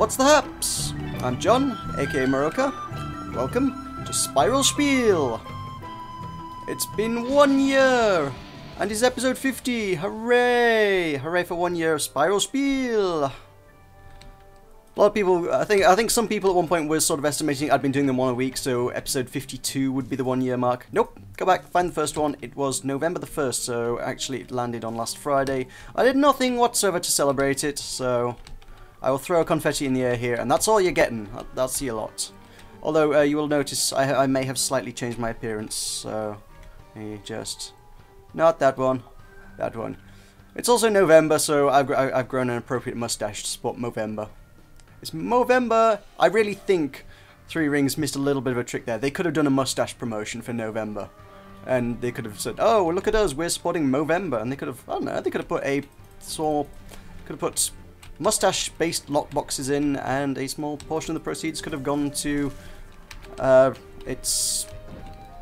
What's the haps? I'm John, aka Meroka. Welcome to Spiel. It's been 1 year, and it's episode 50. Hooray! Hooray for 1 year of Spiel. A lot of people, I think some people at one point were sort of estimating I'd been doing them one a week, so episode 52 would be the 1 year mark. Nope, go back, find the first one. It was November the 1st, so actually it landed on last Friday. I did nothing whatsoever to celebrate it, so I will throw confetti in the air here, and that's all you're getting. That's your lot. Although you will notice I may have slightly changed my appearance, so just not that one, that one. It's also November, so I've grown an appropriate mustache to support Movember. It's Movember. I really think Three Rings missed a little bit of a trick there. They could have done a mustache promotion for November, and they could have said, "Oh, well, look at us, we're supporting Movember," and they could have, I don't know, they could have put mustache-based lockboxes in, and a small portion of the proceeds could have gone to it's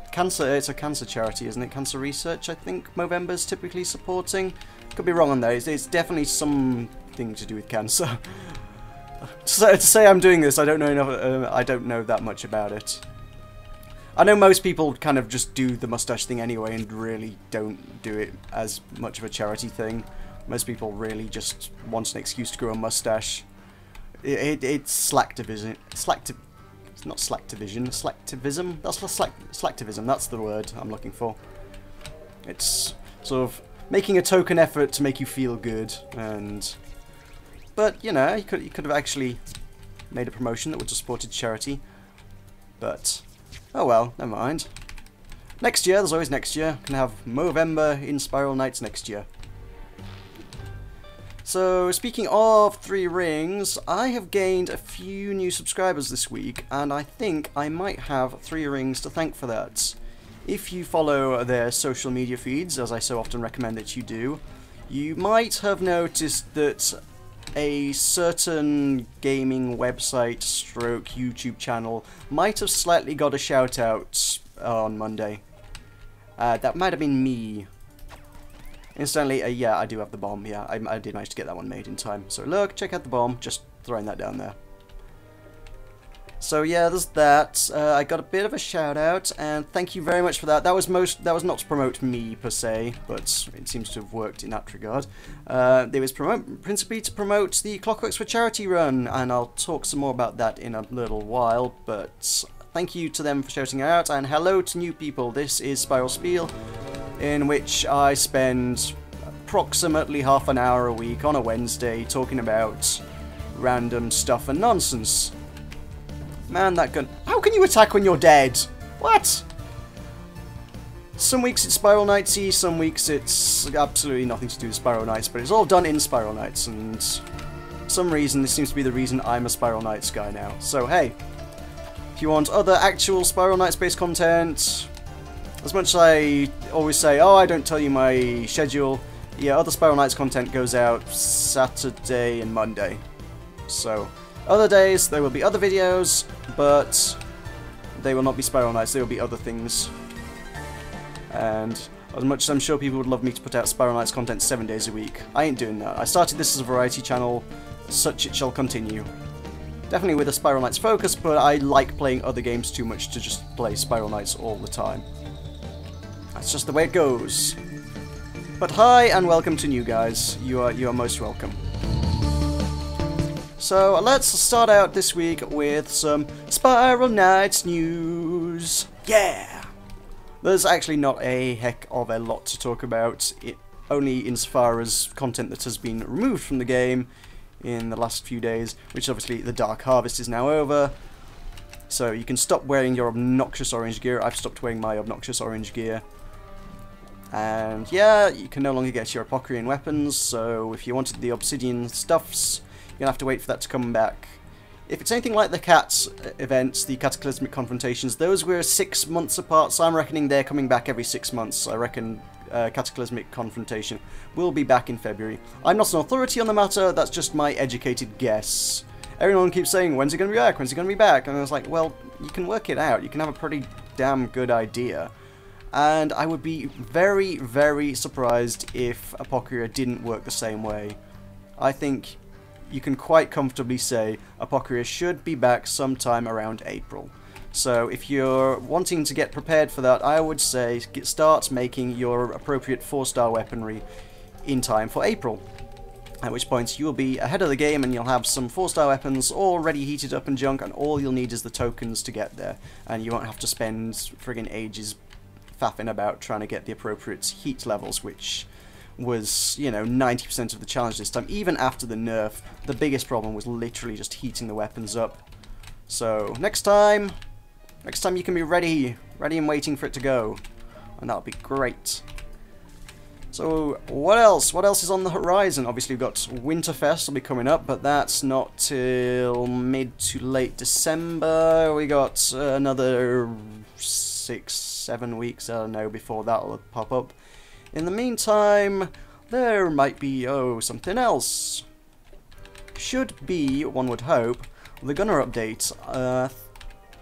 a cancer charity, isn't it? Cancer research, I think Movember's typically supporting. Could be wrong on those. It's definitely something to do with cancer. To say I'm doing this, I don't know enough. I don't know that much about it. I know most people kind of just do the mustache thing anyway, and really don't do it as much of a charity thing. Most people really just want an excuse to grow a mustache. It's slacktivism. It's not slacktivism. Slacktivism. That's slacktivism. That's the word I'm looking for. It's sort of making a token effort to make you feel good, but you know, you could have actually made a promotion that would have supported charity. But oh well, never mind. Next year, there's always next year. Can have Movember in Spiral Nights next year. So, speaking of Three Rings, I have gained a few new subscribers this week, and I think I might have Three Rings to thank for that. If you follow their social media feeds, as I so often recommend that you do, you might have noticed that a certain gaming website stroke YouTube channel might have slightly got a shout out on Monday. That might have been me. Instantly, yeah, I do have the bomb. Yeah, I did manage to get that one made in time. So look, check out the bomb. Just throwing that down there. So yeah, there's that. I got a bit of a shout out, and thank you very much for that. That was not to promote me per se, but it seems to have worked in that regard. It was principally to promote the Clockworks for charity run, and I'll talk some more about that in a little while. But thank you to them for shouting out, and hello to new people. This is Spiel, in which I spend approximately half an hour a week on a Wednesday talking about random stuff and nonsense. Man, that gun... How can you attack when you're dead? What? Some weeks it's Spiral Nightsy, some weeks it's absolutely nothing to do with Spiral Nights, but it's all done in Spiral Nights, and for some reason this seems to be the reason I'm a Spiral Nights guy now. So hey, if you want other actual Spiral Nights based content, as much as I always say, oh, I don't tell you my schedule, yeah, other Spiral Nights content goes out Saturday and Monday. So other days there will be other videos, but they will not be Spiral Nights, they will be other things. And as much as I'm sure people would love me to put out Spiral Nights content 7 days a week, I ain't doing that. I started this as a variety channel, such it shall continue. Definitely with a Spiral Nights focus, but I like playing other games too much to just play Spiral Nights all the time. That's just the way it goes. But hi and welcome to new guys. You are most welcome. So let's start out this week with some Spiral Nights news. Yeah! There's actually not a heck of a lot to talk about, only insofar as content that has been removed from the game in the last few days, which obviously the Dark Harvest is now over. So you can stop wearing your obnoxious orange gear. I've stopped wearing my obnoxious orange gear. And yeah, you can no longer get your Apocrian weapons, so if you wanted the Obsidian stuffs, you're going to have to wait for that to come back. If it's anything like the Cats events, the Cataclysmic Confrontations, those were 6 months apart, so I'm reckoning they're coming back every 6 months. I reckon Cataclysmic Confrontation will be back in February. I'm not an authority on the matter, that's just my educated guess. Everyone keeps saying, when's it going to be back, when's it going to be back? And I was like, well, you can work it out, you can have a pretty damn good idea. And I would be very, very surprised if Apocrina didn't work the same way. I think you can quite comfortably say Apocalypse should be back sometime around April. So if you're wanting to get prepared for that, I would say start making your appropriate 4-star weaponry in time for April. At which point you'll be ahead of the game and you'll have some 4-star weapons already heated up and junk, and all you'll need is the tokens to get there. And you won't have to spend friggin' ages faffing about trying to get the appropriate heat levels, which was, you know, 90% of the challenge this time. Even after the nerf, the biggest problem was literally just heating the weapons up. So next time you can be ready and waiting for it to go, and that'll be great. So what else? What else is on the horizon? Obviously we've got Winterfest will be coming up, but that's not till mid to late December. We got another 6-7 weeks, I don't know, before that'll pop up. In the meantime, there might be, something else. Should be, one would hope, the Gunner update.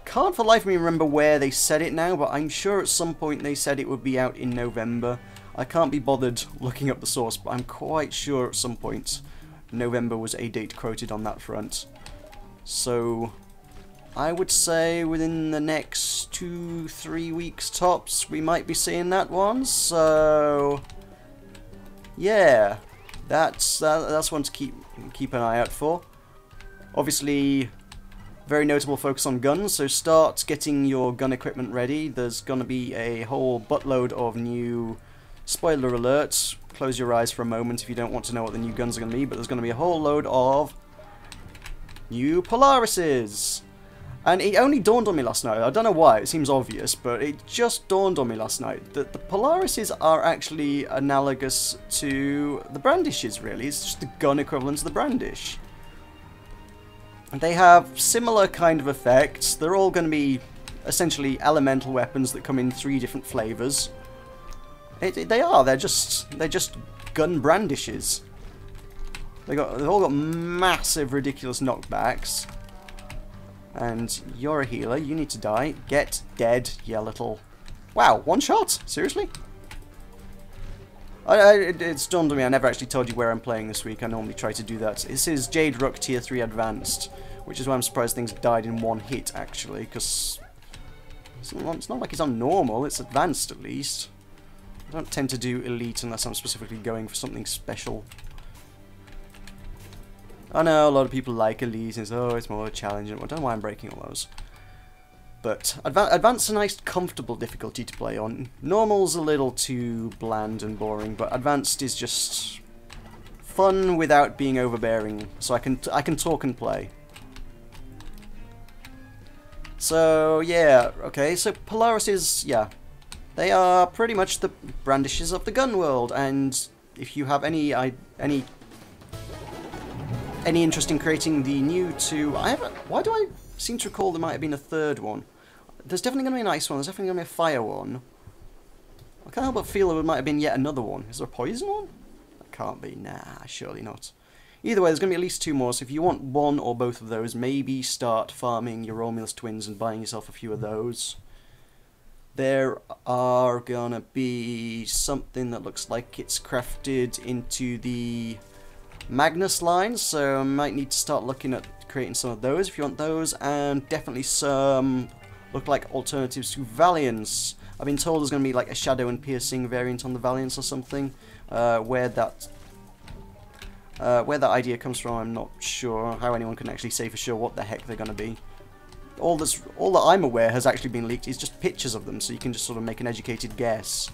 Can't for the life of me remember where they said it now, but I'm sure at some point they said it would be out in November. I can't be bothered looking up the source, but I'm quite sure at some point November was a date quoted on that front. So I would say within the next 2-3 weeks tops we might be seeing that one. So yeah, that's one to keep an eye out for. Obviously, very notable focus on guns, so start getting your gun equipment ready. There's going to be a whole buttload of new... Spoiler alert, close your eyes for a moment if you don't want to know what the new guns are going to be, but there's going to be a whole load of new Polarises. And it only dawned on me last night, I don't know why, it seems obvious, but it just dawned on me last night that the Polarises are actually analogous to the Brandishes, really. It's just the gun equivalent to the Brandish. And they have similar kind of effects. They're all going to be essentially elemental weapons that come in 3 different flavors. They're just gun brandishes. They've all got massive, ridiculous knockbacks. And you're a healer. You need to die. Get dead, you little... Wow, one shot? Seriously? It's dawned on me, I never actually told you where I'm playing this week. I normally try to do that. This is Jade Rook Tier 3 Advanced, which is why I'm surprised things died in one hit, actually, because it's not like it's on normal, it's advanced at least. I don't tend to do elite unless I'm specifically going for something special. I know a lot of people like elite and say, oh, it's more challenging. Well, I don't know why I'm breaking all those. But advanced's a nice, comfortable difficulty to play on. Normal's a little too bland and boring, but advanced is just fun without being overbearing. So I can talk and play. So yeah, okay. So Polaris is they are pretty much the brandishes of the gun world, and if you have any interest in creating the new two, why do I seem to recall there might have been a third one? There's definitely going to be an ice one, there's definitely going to be a fire one. I can't help but feel there might have been yet another one. Is there a poison one? That can't be, nah, surely not. Either way, there's going to be at least 2 more, so if you want one or both of those, maybe start farming your Romulus twins and buying yourself a few of those. There are gonna be something that looks like it's crafted into the Magnus line, so I might need to start looking at creating some of those if you want those, and definitely some look like alternatives to Valiance. I've been told there's gonna be like a Shadow and Piercing variant on the Valiance or something. Where that idea comes from, I'm not sure. How anyone can actually say for sure what the heck they're gonna be. All that I'm aware has actually been leaked is just pictures of them, so you can just sort of make an educated guess.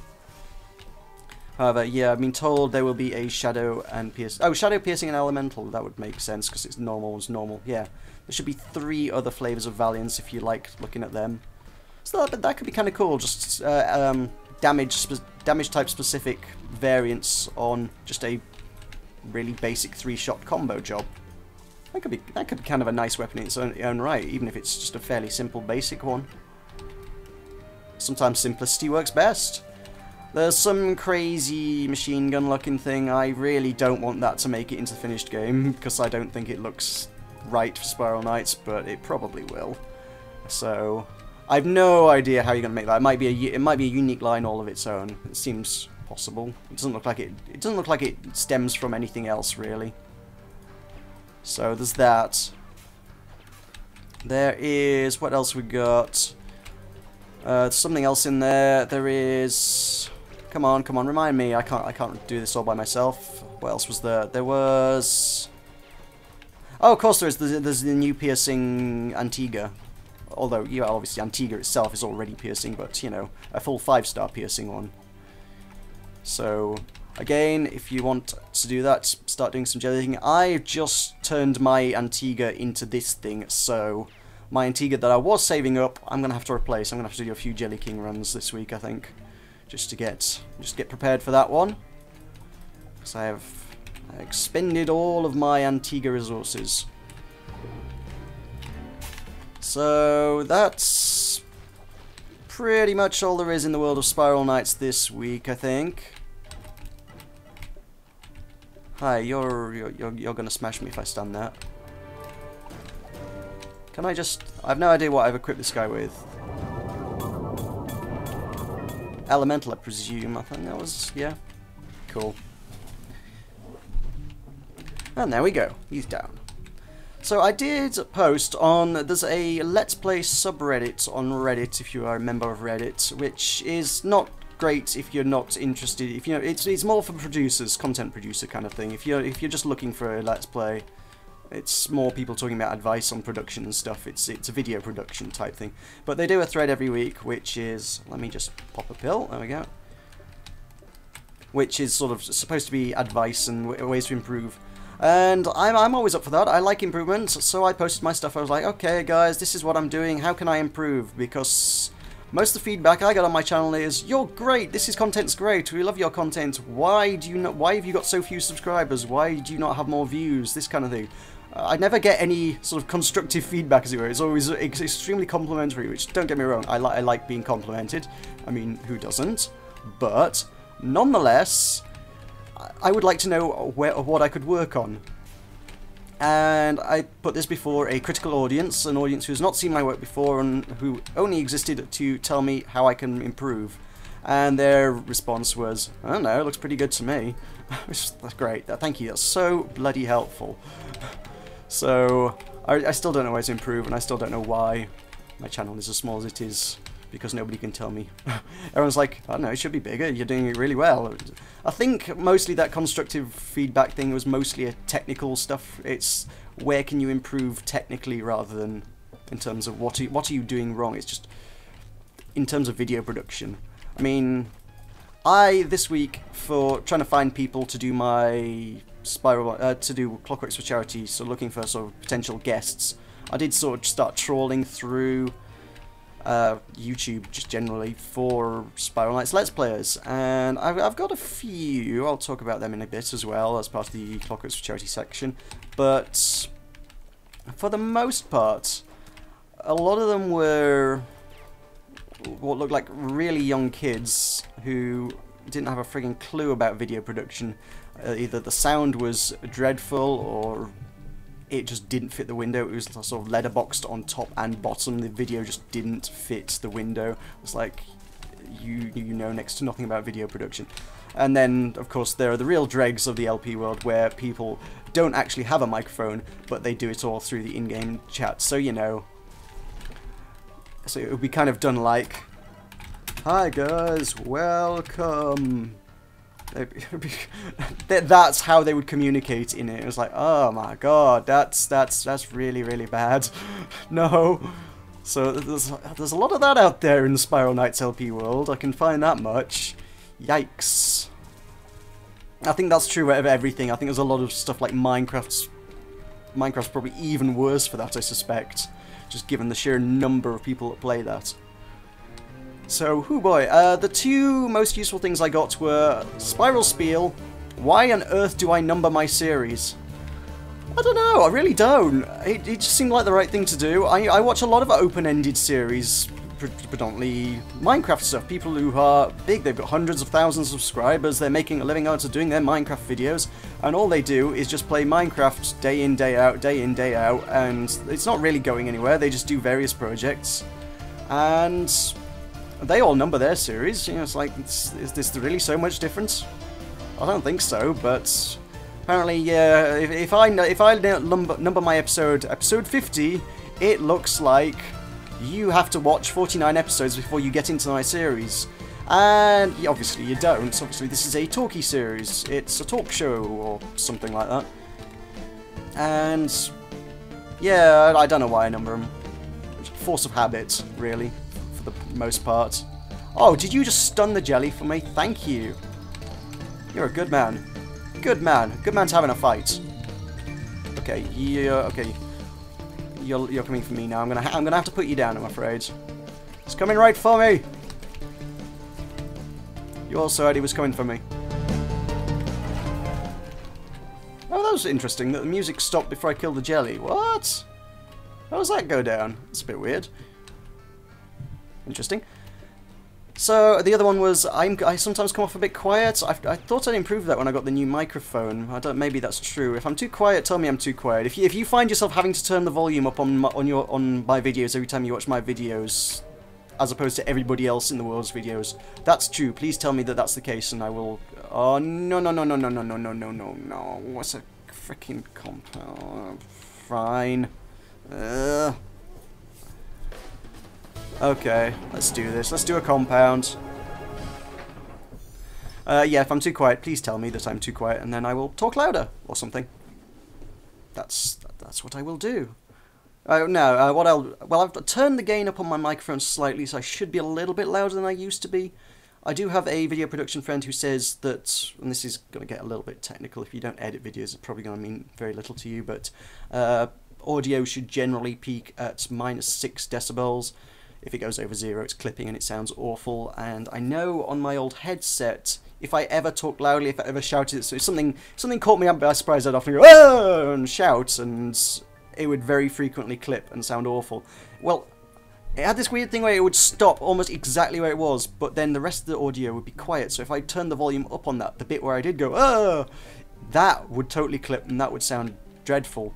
However, yeah, I've been told there will be a Shadow and Piercing. Oh, Shadow, Piercing, and Elemental. That would make sense because it's normal. Yeah, there should be 3 other flavors of Valiance if you like looking at them. So that could be kind of cool. Just damage type specific variants on just a really basic 3-shot combo job. That could be kind of a nice weapon in its own right, even if it's just a fairly simple, basic one. Sometimes simplicity works best. There's some crazy machine gun looking thing. I really don't want that to make it into the finished game, because I don't think it looks right for Spiral Knights, but it probably will. So I've no idea how you're gonna make that. It might be a unique line all of its own. It seems possible. It doesn't look like it stems from anything else really. So there's that. There is, what else we got? There's something else in there. There is, come on, remind me. I can't do this all by myself. What else was there? There was, oh, of course there's the new piercing Antigua. Although, yeah, obviously Antigua itself is already piercing, but, you know, a full 5-star piercing one. So, again, if you want to do that, start doing some jellying. I've just turned my Antigua into this thing, so my Antigua that I was saving up, I'm going to have to replace. I'm going to have to do a few Jelly King runs this week, I think, just to get prepared for that one. Because I have expended all of my Antigua resources. So, that's pretty much all there is in the world of Spiral Knights this week, I think. Hi, you're gonna smash me if I stand there. Can I just... I have no idea what I've equipped this guy with. Elemental, I presume. I think that was... yeah. Cool. And there we go. He's down. So I did post on... there's a Let's Play subreddit on Reddit, if you are a member of Reddit, which is not great if you're not interested. If you know, it's more for producers, content producer kind of thing. If you're just looking for a Let's Play, it's more people talking about advice on production and stuff. It's a video production type thing. But they do a thread every week, which is... let me just pop a pill. There we go. Which is sort of supposed to be advice and ways to improve. And I'm always up for that. I like improvements, so I posted my stuff. I was like, okay, guys, this is what I'm doing. How can I improve? Because most of the feedback I got on my channel is, you're great. This content's great. We love your content. Why have you got so few subscribers? Why do you not have more views? This kind of thing. I never get any sort of constructive feedback, as it were. It's always extremely complimentary, which, don't get me wrong, I like being complimented. I mean, who doesn't? But nonetheless, I would like to know what I could work on. And I put this before a critical audience, an audience who's not seen my work before and who only existed to tell me how I can improve. And their response was, I don't know, it looks pretty good to me. That's great. Thank you. That's so bloody helpful. So, I still don't know where to improve, and I still don't know why my channel is as small as it is. Because nobody can tell me. Everyone's like, I don't know, it should be bigger, you're doing it really well. I think mostly that constructive feedback thing was mostly a technical stuff. It's where can you improve technically rather than in terms of what are you doing wrong. It's just in terms of video production. I mean, this week, for trying to find people to do my Spiral, to do Clockworks for charity, so looking for sort of potential guests, I did sort of start trawling through YouTube just generally for Spiral Knights Let's Players, and I've got a few. I'll talk about them in a bit as well as part of the Clockworks for Charity section, but for the most part a lot of them were what looked like really young kids who didn't have a frigging clue about video production. Either the sound was dreadful or it just didn't fit the window. It was sort of letterboxed on top and bottom. The video just didn't fit the window. It was like, you know next to nothing about video production. And then, of course, there are the real dregs of the LP world where people don't actually have a microphone, but they do it all through the in-game chat. So, you know, so it would be kind of done like, hi guys, welcome. That's how they would communicate in it. It was like, oh my god, that's really, really bad. No. So there's a lot of that out there in the Spiral Knights LP world. I can find that much. Yikes. I think that's true of everything. I think there's a lot of stuff like Minecraft's probably even worse for that, I suspect. Just given the sheer number of people that play that. So, oh boy, the two most useful things I got were Spiral Spiel. Why on earth do I number my series? I don't know, I really don't. It just seemed like the right thing to do. I watch a lot of open-ended series, predominantly Minecraft stuff. People who are big, they've got hundreds of thousands of subscribers, they're making a living out of doing their Minecraft videos, and all they do is just play Minecraft day in, day out, and it's not really going anywhere. They just do various projects, and they all number their series. You know, it's like, is this really so much difference? I don't think so, but Apparently, if I number my episode 50, it looks like you have to watch 49 episodes before you get into my series. And obviously you don't. Obviously this is a talkie series. It's a talk show or something like that. And yeah, I don't know why I number them. Force of habit, really, for the most part. Oh, did you just stun the jelly for me? Thank you. You're a good man. Good man. Good man's having a fight. Okay, okay. You're coming for me now. I'm gonna have to put you down, I'm afraid. It's coming right for me. You also heard he was coming for me. Oh, that was interesting. That the music stopped before I killed the jelly. What? How does that go down? It's a bit weird. Interesting. So the other one was I sometimes come off a bit quiet. I thought I'd improve that when I got the new microphone. Maybe that's true. If I'm too quiet, tell me I'm too quiet. If you find yourself having to turn the volume up on my videos every time you watch my videos, as opposed to everybody else in the world's videos, that's true. Please tell me that that's the case, and I will. Oh no! What's a freaking compound? Fine. Okay, let's do this. Let's do a compound. Yeah, if I'm too quiet, please tell me that I'm too quiet, and then I will talk louder or something. That's what I will do. No, I've turned the gain up on my microphone slightly, so I should be a little bit louder than I used to be. I do have a video production friend who says that, and this is going to get a little bit technical. If you don't edit videos, it's probably going to mean very little to you, but audio should generally peak at -6 decibels. If it goes over 0, it's clipping and it sounds awful. And I know on my old headset, if I ever talk loudly, if I ever shouted, so if something caught me up by surprise, I'd often go, "Oh!" and shout, and it would very frequently clip and sound awful. Well, it had this weird thing where it would stop almost exactly where it was, but then the rest of the audio would be quiet. So if I turned the volume up on that, the bit where I did go, "Oh!" that would totally clip and that would sound dreadful.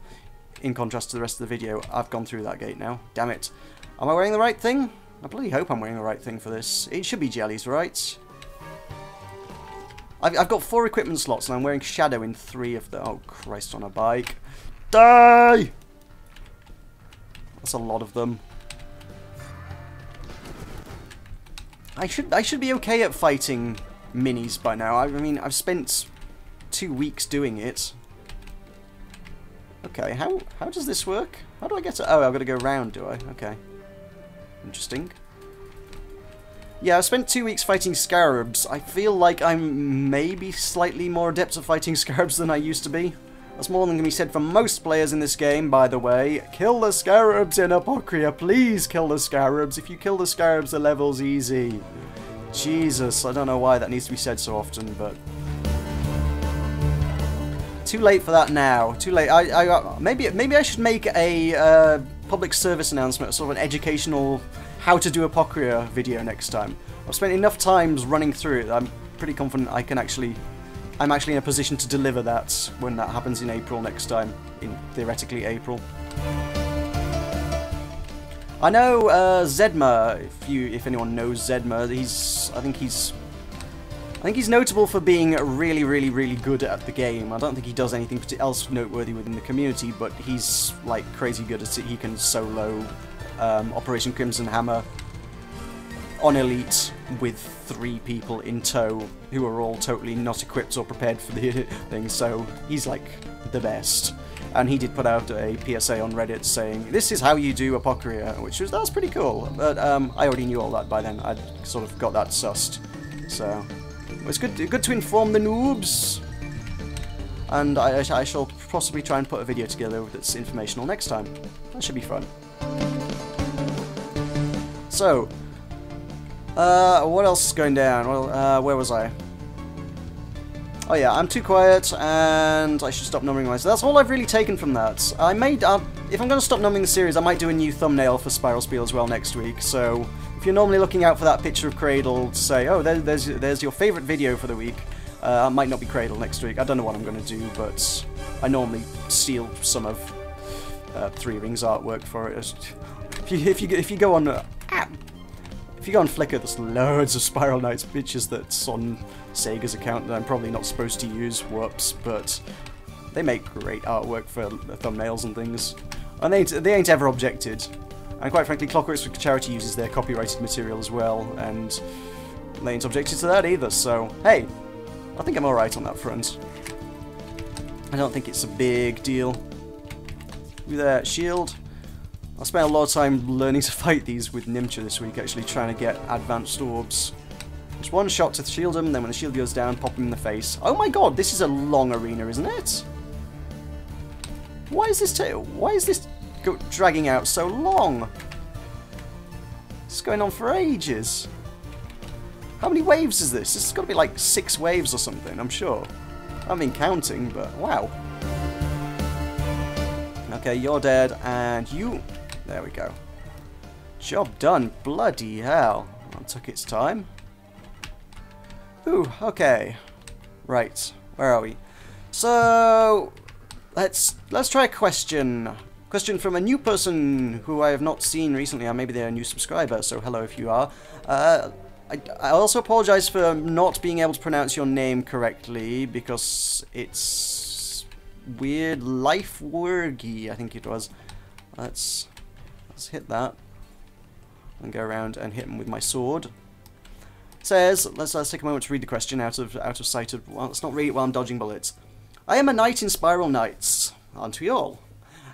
In contrast to the rest of the video, I've gone through that gate now. Damn it. Am I wearing the right thing? I bloody hope I'm wearing the right thing for this. It should be jellies, right? I've got 4 equipment slots and I'm wearing Shadow in 3 of them. Oh, Christ on a bike. Die! That's a lot of them. I should be okay at fighting minis by now. I mean, I've spent 2 weeks doing it. Okay, how does this work? How do I get to... Oh, I've got to go round, do I? Okay. Interesting. Yeah, I've spent 2 weeks fighting scarabs. I feel like I'm maybe slightly more adept at fighting scarabs than I used to be. That's more than can be said for most players in this game, by the way. Kill the scarabs in Apocrypha. Please kill the scarabs. If you kill the scarabs, the level's easy. Jesus, I don't know why that needs to be said so often, but... Too late for that now. Too late. Maybe I should make a public service announcement, sort of an educational how to do Apocrypha video next time. I've spent enough times running through it. I'm pretty confident I'm actually in a position to deliver that when that happens in April next time. In theoretically April. I know Zedma. If anyone knows Zedma, I think he's notable for being really, really, really good at the game. I don't think he does anything else noteworthy within the community, but he's like crazy good at it. He can solo Operation Crimson Hammer on Elite with 3 people in tow who are all totally not equipped or prepared for the thing, so he's like the best. And he did put out a PSA on Reddit saying, "This is how you do Apocrypha," that was pretty cool. But I already knew all that by then. I'd sort of got that sussed. So it's good to inform the noobs. And I shall possibly try and put a video together that's informational next time. That should be fun. So, what else is going down? Well, where was I? Oh yeah, I'm too quiet, and I should stop numbering myself. That's all I've really taken from that. If I'm going to stop numbering the series, I might do a new thumbnail for Spiel as well next week. So, if you're normally looking out for that picture of Cradle to say, oh, there's your favourite video for the week, I might not be Cradle next week. I don't know what I'm going to do, but I normally steal some of 3 Rings artwork for it. If you go on Flickr, there's loads of Spiral Knights pictures that's on SEGA's account that I'm probably not supposed to use. Whoops! But They make great artwork for thumbnails and things. And they ain't ever objected. And quite frankly, Clockworks for Charity uses their copyrighted material as well, and they ain't objected to that either, so, hey, I think I'm alright on that front. I don't think it's a big deal. With that shield, I spent a lot of time learning to fight these with Nimcha this week, actually trying to get advanced orbs. Just one shot to shield them, then when the shield goes down, pop them in the face. Oh my god, this is a long arena, isn't it? Why is this dragging out so long? It's going on for ages. How many waves is this? This has got to be like 6 waves or something, I'm sure. I haven't been counting, but wow. Okay, you're dead, and you... There we go. Job done. Bloody hell. That took its time. Ooh, okay. Right, where are we? So... Let's try a question. Question from a new person who I have not seen recently, or maybe they're a new subscriber, so hello if you are. I also apologise for not being able to pronounce your name correctly, because it's weird. Lifewergy, I think it was. Let's hit that. And go around and hit him with my sword. It says, let's take a moment to read the question out of sight of... Well, let's not read it while I'm dodging bullets. I am a knight in Spiral Knights, aren't we all?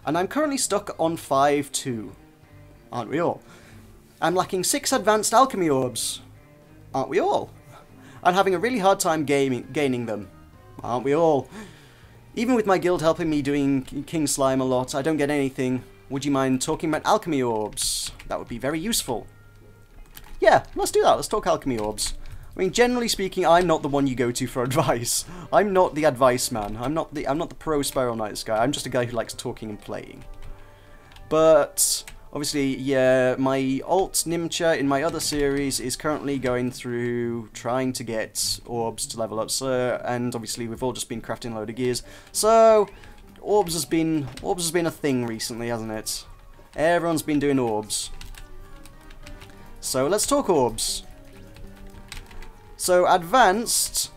And I'm currently stuck on 5-2, aren't we all? I'm lacking 6 advanced alchemy orbs, aren't we all? And having a really hard time gaining them, aren't we all? Even with my guild helping me doing King Slime a lot, I don't get anything. Would you mind talking about alchemy orbs? That would be very useful. Yeah, let's do that. Let's talk alchemy orbs. I mean, generally speaking, I'm not the one you go to for advice. I'm not the advice man. I'm not the pro Spiral Knights guy. I'm just a guy who likes talking and playing. But obviously, yeah, my alt Nimcha in my other series is currently going through trying to get orbs to level up. So, and obviously we've all just been crafting a load of gears. So orbs has been a thing recently, hasn't it? Everyone's been doing orbs. So let's talk orbs. So, advanced,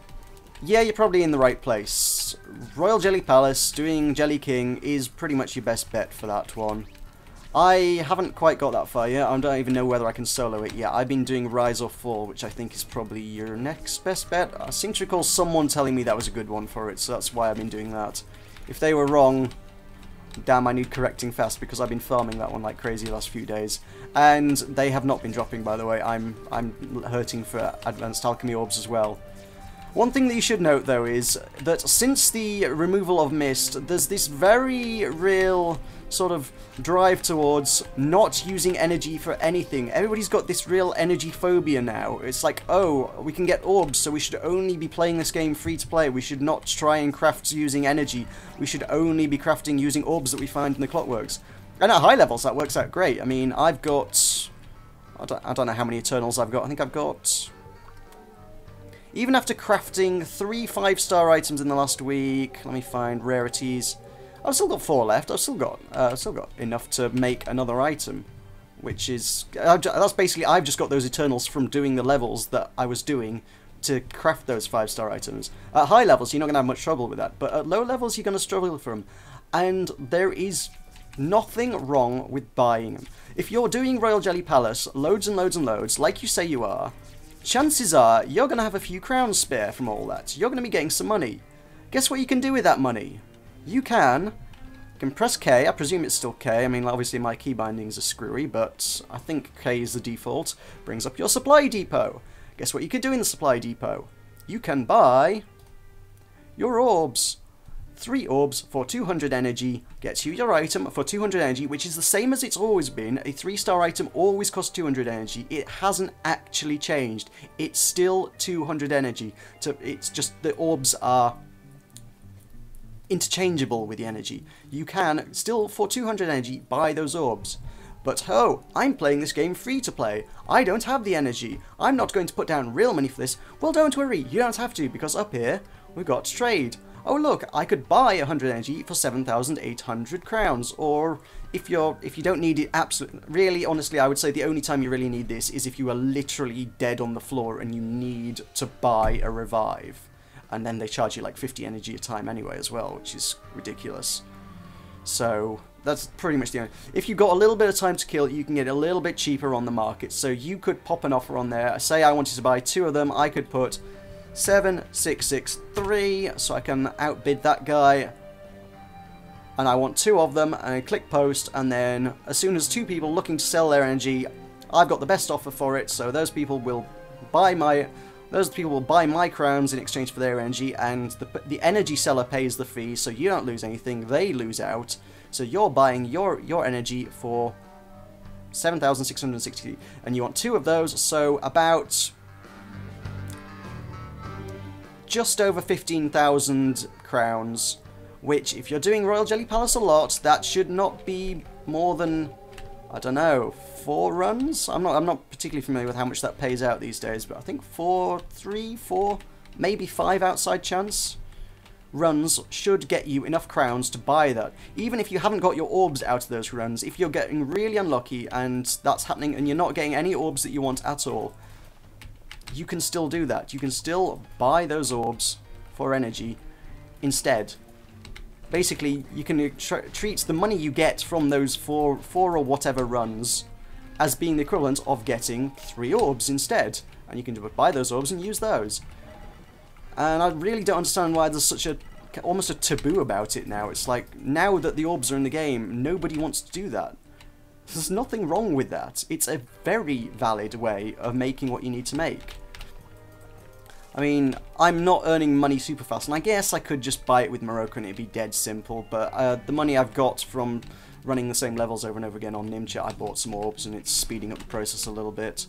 yeah, you're probably in the right place. Royal Jelly Palace, doing Jelly King is pretty much your best bet for that one. I haven't quite got that far yet. I don't even know whether I can solo it yet. I've been doing Rise or Fall, which I think is probably your next best bet. I seem to recall someone telling me that was a good one for it, so that's why I've been doing that. If they were wrong... Damn, I need correcting fast because I've been farming that one like crazy the last few days. And they have not been dropping, by the way. I'm hurting for advanced alchemy orbs as well. One thing that you should note, though, is that since the removal of mist, there's this very real sort of drive towards not using energy for anything. Everybody's got this real energy phobia now. It's like, oh, we can get orbs, so we should only be playing this game free to play. We should not try and craft using energy. We should only be crafting using orbs that we find in the Clockworks. And at high levels, that works out great. I mean, I've got... I don't know how many Eternals I've got. I think I've got... Even after crafting 3 5-star items in the last week, let me find rarities. I've still got 4 left. I've still got enough to make another item, which is that's basically I've just got those Eternals from doing the levels that I was doing to craft those 5-star items. At high levels, you're not going to have much trouble with that, but at low levels, you're going to struggle for them. And there is nothing wrong with buying them. If you're doing Royal Jelly Palace, loads and loads and loads, like you say you are, chances are you're going to have a few crowns spare from all that. You're going to be getting some money. Guess what you can do with that money? You can press K. I presume it's still K. I mean, obviously my key bindings are screwy, but I think K is the default. Brings up your supply depot. Guess what you can do in the supply depot? You can buy your orbs. 3 orbs for 200 energy gets you your item for 200 energy, which is the same as it's always been. A 3-star item always costs 200 energy. It hasn't actually changed. It's still 200 energy. It's just the orbs are interchangeable with the energy. You can still, for 200 energy, buy those orbs. But oh, I'm playing this game free to play. I don't have the energy. I'm not going to put down real money for this. Well, don't worry, you don't have to, because up here, we've got trade. Oh look, I could buy 100 energy for 7,800 crowns, or if you don't need it absolutely, really, honestly, I would say the only time you really need this is if you are literally dead on the floor and you need to buy a revive. And then they charge you like 50 energy a time anyway as well, which is ridiculous. So that's pretty much the only... If you've got a little bit of time to kill, you can get a little bit cheaper on the market. So you could pop an offer on there. Say I wanted to buy 2 of them, I could put 7663, so I can outbid that guy. And I want 2 of them, and I click post, and then as soon as 2 people looking to sell their energy, I've got the best offer for it, so those people will buy my crowns in exchange for their energy, and the energy seller pays the fee, so you don't lose anything, they lose out. So you're buying your energy for 7,660, and you want 2 of those, so about just over 15,000 crowns, which if you're doing Royal Jelly Palace a lot, that should not be more than, I don't know, 4 runs? I'm not particularly familiar with how much that pays out these days, but I think 4, maybe 5 outside chance runs should get you enough crowns to buy that. Even if you haven't got your orbs out of those runs, if you're getting really unlucky and that's happening and you're not getting any orbs that you want at all, you can still do that. You can still buy those orbs for energy instead. Basically, you can treat the money you get from those four or whatever runs as being the equivalent of getting 3 orbs instead. And you can buy those orbs and use those. And I really don't understand why there's such almost a taboo about it now. It's like, now that the orbs are in the game, nobody wants to do that. There's nothing wrong with that. It's a very valid way of making what you need to make. I mean, I'm not earning money super fast, and I guess I could just buy it with Meroka and it'd be dead simple, but the money I've got from running the same levels over and over again on Nimcha, I bought some orbs and it's speeding up the process a little bit.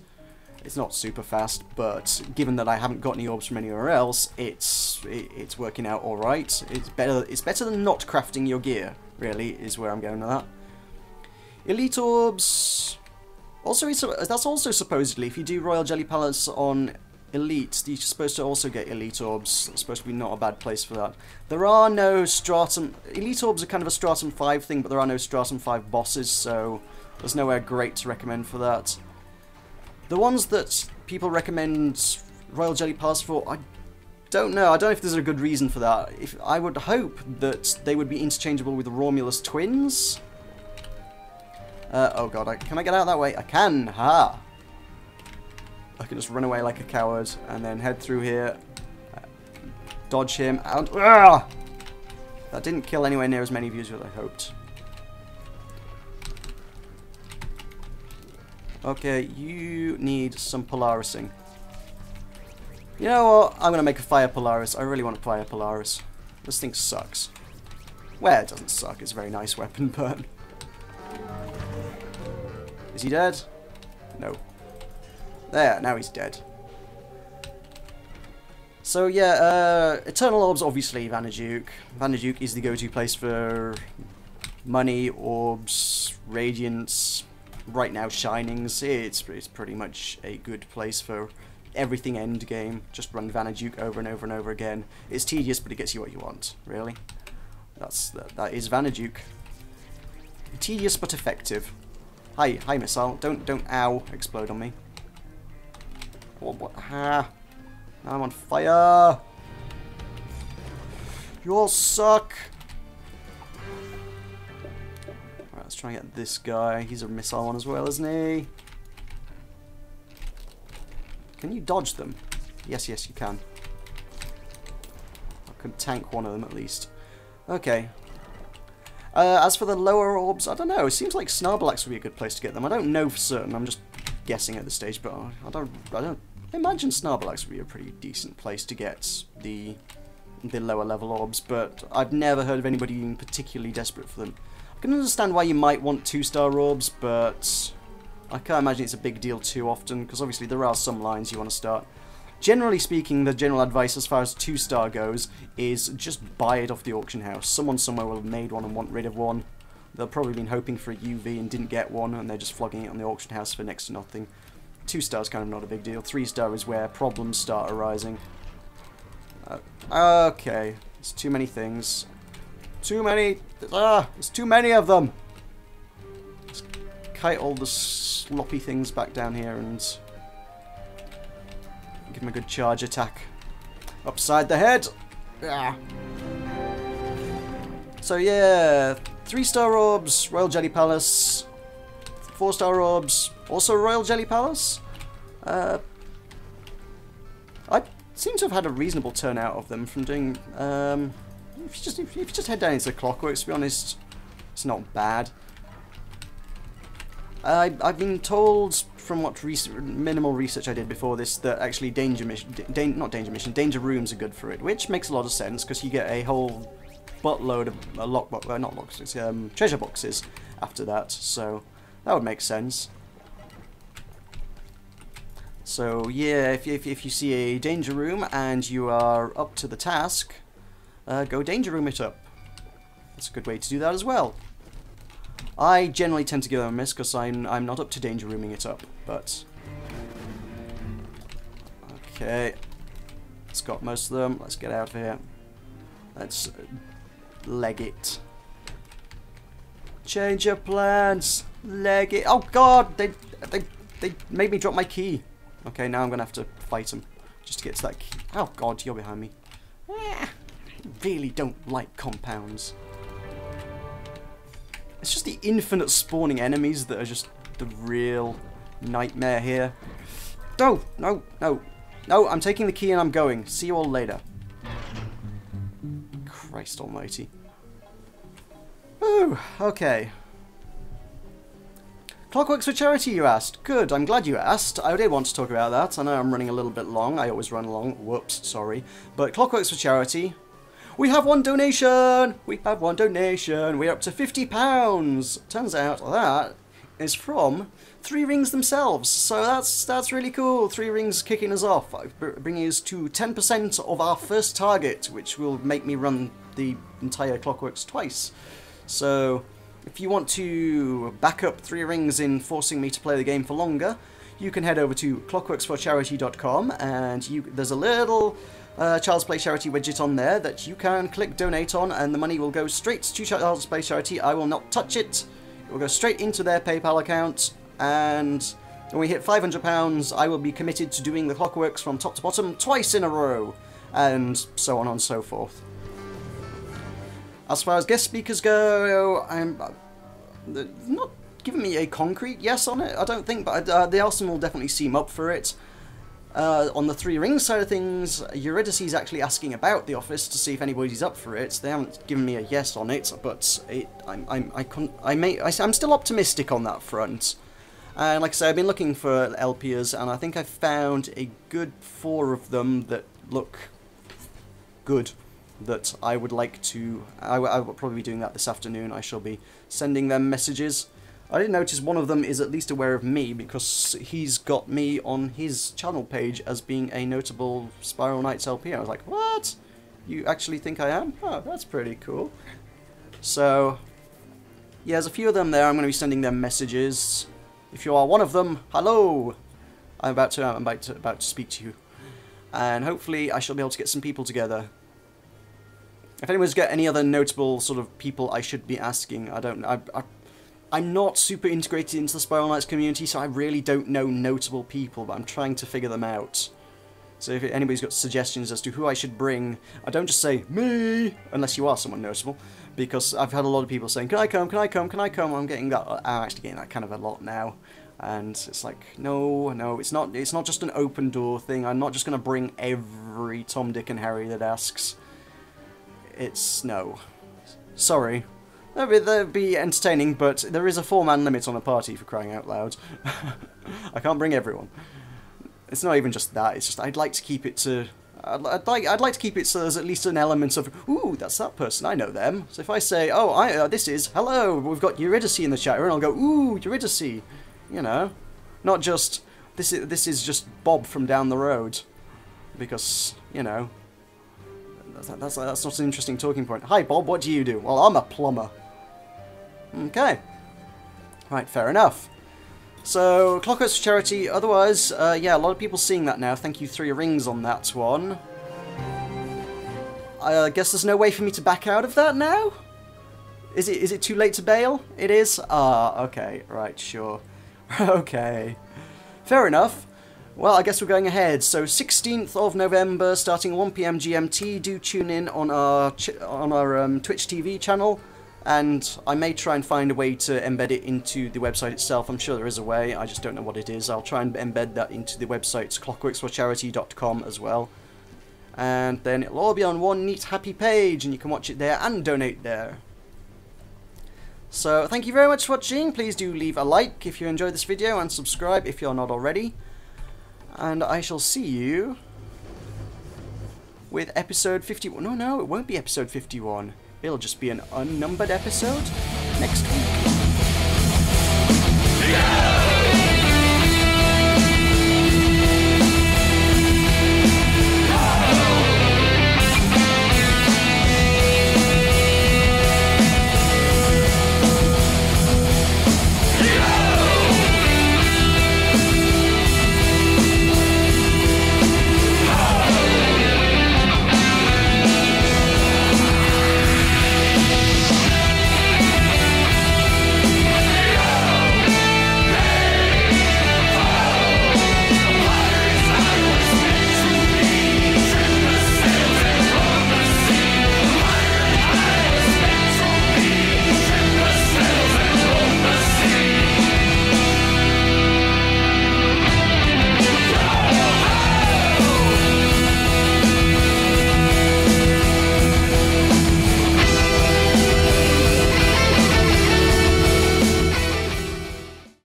It's not super fast, but given that I haven't got any orbs from anywhere else, it's working out alright. It's better than not crafting your gear, really, is where I'm going with that. Elite orbs... that's also supposedly, if you do Royal Jelly Palace on Elite, you're supposed to also get Elite Orbs. It's supposed to be not a bad place for that. There are no Stratum... Elite Orbs are kind of a Stratum 5 thing, but there are no Stratum 5 bosses, so there's nowhere great to recommend for that. The ones that people recommend Royal Jelly Palace for, I don't know. I don't know if there's a good reason for that. I would hope that they would be interchangeable with the Romulus twins. Oh god, can I get out that way? I can! Ha! I can just run away like a coward and then head through here, dodge him, and that didn't kill anywhere near as many of you as I hoped. Okay, you need some Polarising. You know what? I'm gonna make a Fire Polaris. I really want a Fire Polaris. This thing sucks. Well, it doesn't suck. It's a very nice weapon, but... Is he dead? No. There, now he's dead. So yeah, Eternal Orbs, obviously Vanajuk. Vanajuk is the go-to place for money, orbs, radiance, right now Shinings. It's pretty much a good place for everything endgame. Just run Vanajuk over and over and over again. It's tedious, but it gets you what you want, really. That is Vanajuk. Tedious but effective. Hi missile. Don't ow explode on me. What? Ah. Now I'm on fire. You all suck. Alright, let's try and get this guy. He's a missile one as well, isn't he? Can you dodge them? Yes, you can. I could tank one of them at least. Okay. As for the lower orbs, I don't know. It seems like Snarlax would be a good place to get them. I don't know for certain. I'm just guessing at this stage, but I don't imagine Snarlax would be a pretty decent place to get the lower level orbs, but I've never heard of anybody being particularly desperate for them. I can understand why you might want 2-star orbs, but I can't imagine it's a big deal too often, because obviously there are some lines you want to start. Generally speaking, the general advice as far as 2-star goes is just buy it off the auction house. Someone somewhere will have made one and want rid of one. They'll probably been hoping for a UV and didn't get one, and they're just flogging it on the auction house for next to nothing. 2-star is kind of not a big deal. 3-star is where problems start arising. Okay, there's too many things. Too many. There's too many of them. Let's kite all the sloppy things back down here and give him a good charge attack. Upside the head. Ah. So yeah, 3-star orbs, Royal Jelly Palace. 4-star orbs, also Royal Jelly Palace. I seem to have had a reasonable turnout of them from doing. If you just head down into Clockworks, to be honest, it's not bad. I've been told from what minimal research I did before this that actually danger rooms are good for it, which makes a lot of sense because you get a whole buttload of treasure boxes after that, so that would make sense. So yeah, if you see a danger room and you are up to the task, go danger room it up. That's a good way to do that as well. I generally tend to give them a miss because I'm not up to danger rooming it up, but okay, it's got most of them. Let's get out of here. Let's leg it. Change your plans. Leg it. Oh God, they made me drop my key. Okay, now I'm gonna have to fight them just to get to that key. Oh God, you're behind me. I really don't like compounds. It's just the infinite spawning enemies that are just the real nightmare here. No, no, no. No, I'm taking the key and I'm going. See you all later. Christ almighty. Ooh, okay. Clockworks for charity, you asked. Good, I'm glad you asked. I did want to talk about that. I know I'm running a little bit long. I always run long. Whoops, sorry. But Clockworks for charity. We have one donation! We have one donation! We're up to £50! Turns out that is from 3 Rings themselves, so that's really cool. 3 Rings kicking us off, bringing us to 10% of our first target, which will make me run the entire Clockworks twice. So, if you want to back up 3 Rings in forcing me to play the game for longer, you can head over to clockworksforcharity.com, and there's a little Child's Play Charity widget on there that you can click donate on, and the money will go straight to Child's Play Charity. I will not touch it. It will go straight into their PayPal account, and when we hit £500, I will be committed to doing the Clockworks from top to bottom twice in a row, and so on and so forth. As far as guest speakers go, I'm not giving me a concrete yes on it, I don't think, but the Arsenal will definitely seem up for it. On the 3 Rings side of things, Eurydice is actually asking about the office to see if anybody's up for it. They haven't given me a yes on it, but I'm still optimistic on that front. And like I say, I've been looking for LPers, and I think I've found a good 4 of them that look good. That I would like to. I will probably be doing that this afternoon. I shall be sending them messages. I did notice one of them is at least aware of me because he's got me on his channel page as being a notable Spiral Knights LP. I was like, what? You actually think I am? Oh, that's pretty cool. So, yeah, there's a few of them there. I'm going to be sending them messages. If you are one of them, hello! I'm about to speak to you. And hopefully I shall be able to get some people together. If anyone's got any other notable sort of people I should be asking, I don't know. I'm not super integrated into the Spiral Knights community, so I really don't know notable people, but I'm trying to figure them out. So if anybody's got suggestions as to who I should bring, I don't just say, me, unless you are someone notable, because I've had a lot of people saying, can I come, can I come, can I come? I'm actually getting that kind of a lot now. And it's like, no, it's not just an open door thing. I'm not just going to bring every Tom, Dick and Harry that asks. It's, no. Sorry. That'd be entertaining, but there is a 4-man limit on a party, for crying out loud. I can't bring everyone. It's not even just that, it's just I'd like to keep it to... I'd like to keep it so there's at least an element of, ooh, that's that person, I know them. So if I say, oh, this is, hello, we've got Eurydice in the chat room, I'll go, ooh, Eurydice. You know, not just, this is just Bob from down the road. Because, you know, that's not an interesting talking point. Hi, Bob, what do you do? Well, I'm a plumber. Okay. Right, fair enough. So, Clockworks for charity. Otherwise, yeah, a lot of people seeing that now. Thank you, 3 Rings on that one. I guess there's no way for me to back out of that now? Is it too late to bail? It is? Ah, okay. Right, sure. Okay. Fair enough. Well, I guess we're going ahead. So 16th of November, starting 1 PM GMT. Do tune in on our Twitch TV channel, and I may try and find a way to embed it into the website itself. I'm sure there is a way, I just don't know what it is. I'll try and embed that into the website, clockworksforcharity.com as well. And then it'll all be on one neat, happy page, and you can watch it there and donate there. So thank you very much for watching. Please do leave a like if you enjoyed this video, and subscribe if you're not already. And I shall see you with episode 51. No, it won't be episode 51. It'll just be an unnumbered episode next week. Yeah!